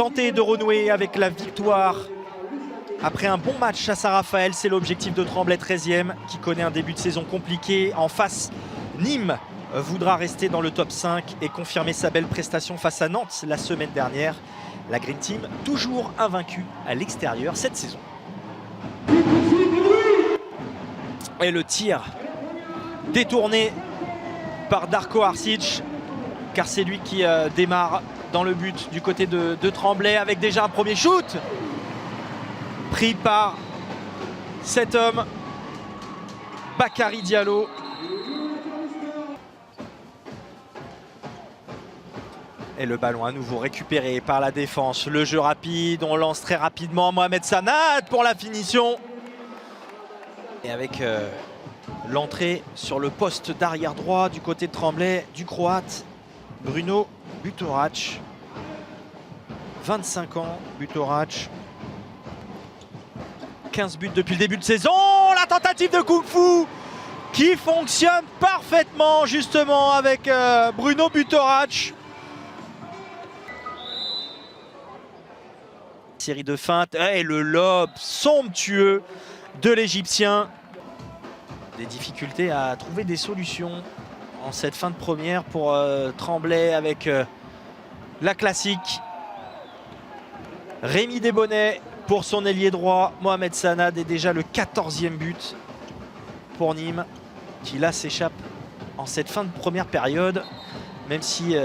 tenter de renouer avec la victoire après un bon match à Saint-Raphaël. C'est l'objectif de Tremblay, 13e, qui connaît un début de saison compliqué. En face, Nîmes voudra rester dans le top 5 et confirmer sa belle prestation face à Nantes la semaine dernière. La Green Team, toujours invaincue à l'extérieur cette saison. Et le tir détourné par Darko Arsic, car c'est lui qui démarre dans le but du côté de Tremblay, avec déjà un premier shoot pris par cet homme, Bakary Diallo. Et le ballon à nouveau récupéré par la défense. Le jeu rapide, on lance très rapidement Mohamed Sanad pour la finition. Et avec l'entrée sur le poste d'arrière droit du côté de Tremblay du Croate Bruno Butorac. 25 ans, Butorac. 15 buts depuis le début de saison. La tentative de Kung Fu qui fonctionne parfaitement justement avec Bruno Butorac. Série de feintes et le lob somptueux de l'Égyptien. Des difficultés à trouver des solutions en cette fin de première pour Tremblay avec la classique. Rémi Desbonnets pour son ailier droit. Mohamed Sanad est déjà le 14e but pour Nîmes, qui là s'échappe en cette fin de première période, même si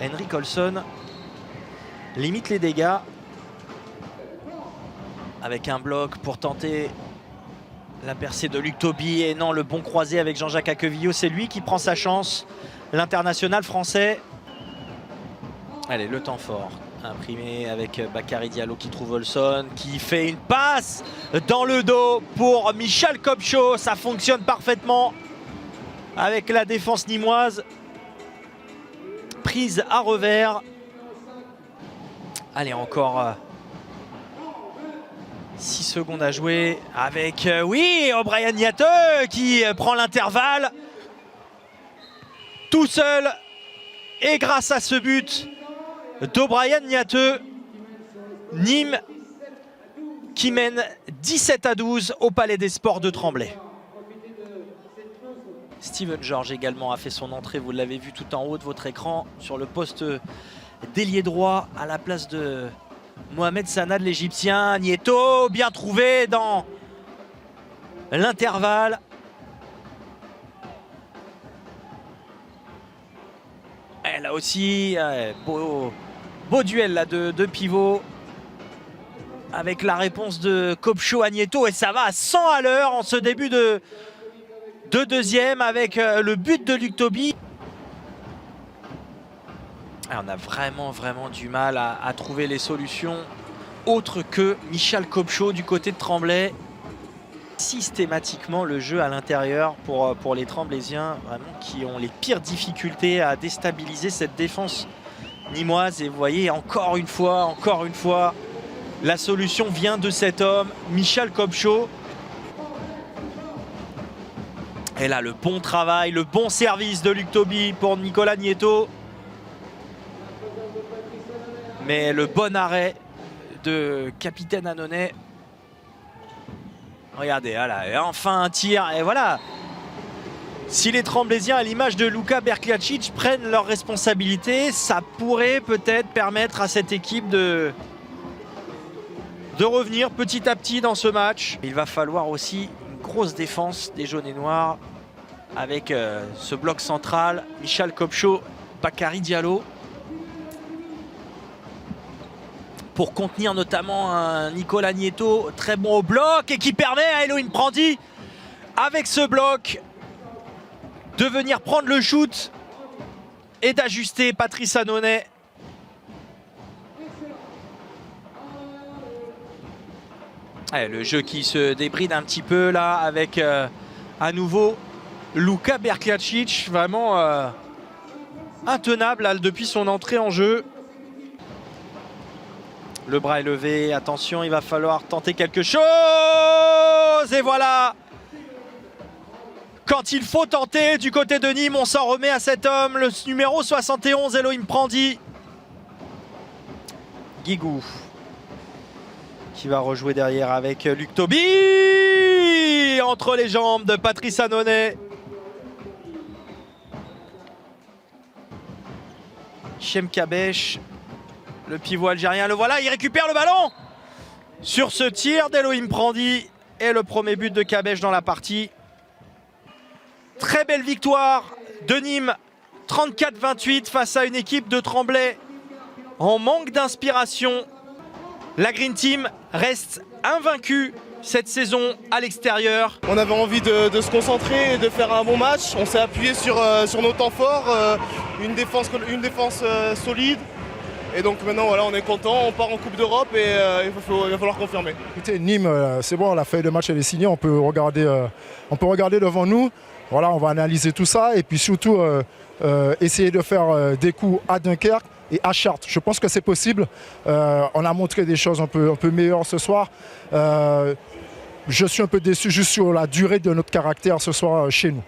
Henrik Olsson limite les dégâts avec un bloc pour tenter la percée de Luc Toby. Et non, le bon croisé avec Jean-Jacques Aquevillo, c'est lui qui prend sa chance, l'international français. Allez, le temps fort imprimé avec Bakary Diallo qui trouve Olsson, qui fait une passe dans le dos pour Michal Kopcho. Ça fonctionne parfaitement avec la défense nîmoise. Prise à revers. Allez, encore 6 secondes à jouer avec, oui, O'Brien Niateux qui prend l'intervalle tout seul. Et grâce à ce but d'O'Brien Niateux, Nîmes qui mène 17-12 au Palais des Sports de Tremblay. Steven George également a fait son entrée, vous l'avez vu tout en haut de votre écran, sur le poste d'ailier droit à la place de Mohamed Sanad, l'Égyptien. Nieto, bien trouvé dans l'intervalle. Et là aussi, beau duel là de pivot. Avec la réponse de Kopcho à Nieto. Et ça va à 100 à l'heure en ce début de deuxième avec le but de Luc Toby. On a vraiment du mal à trouver les solutions autres que Michal Kopcho du côté de Tremblay. Systématiquement le jeu à l'intérieur pour les Tremblaysiens, vraiment qui ont les pires difficultés à déstabiliser cette défense nîmoise. Et vous voyez, encore une fois, la solution vient de cet homme, Michal Kopcho. Et là, le bon travail, le bon service de Luc Toby pour Nicolas Nieto. Mais le bon arrêt de capitaine Annonay. Regardez, voilà, et enfin un tir, et voilà. Si les Tremblaysiens, à l'image de Luka Berklacic, prennent leurs responsabilités, ça pourrait peut-être permettre à cette équipe de revenir petit à petit dans ce match. Il va falloir aussi une grosse défense des jaunes et noirs avec ce bloc central, Michal Kopcho, Bakary Diallo, pour contenir notamment un Nicolas Nieto très bon au bloc et qui permet à Elohim Prandi, avec ce bloc, de venir prendre le shoot et d'ajuster Patrice Annonay. Allez, le jeu qui se débride un petit peu là avec à nouveau Luka Berklacic, vraiment intenable là, depuis son entrée en jeu. Le bras est levé, attention, il va falloir tenter quelque chose. Et voilà, quand il faut tenter du côté de Nîmes, on s'en remet à cet homme, le numéro 71, Elohim Prandi. Guigou qui va rejouer derrière avec Luc Toby entre les jambes de Patrice Annonay. Chem Kabesh, le pivot algérien, le voilà, il récupère le ballon sur ce tir d'Elohim Prandi et le premier but de Kabesh dans la partie. Très belle victoire de Nîmes, 34-28 face à une équipe de Tremblay en manque d'inspiration. La Green Team reste invaincue cette saison à l'extérieur. On avait envie de se concentrer et de faire un bon match. On s'est appuyé sur nos temps forts, une défense solide. Et donc maintenant voilà, on est content, on part en Coupe d'Europe et il va falloir confirmer. Écoutez, Nîmes, c'est bon, la feuille de match elle est signée, on peut regarder devant nous. Voilà, on va analyser tout ça et puis surtout essayer de faire des coups à Dunkerque et à Chartres. Je pense que c'est possible. On a montré des choses un peu meilleures ce soir. Je suis un peu déçu juste sur la durée de notre caractère ce soir chez nous.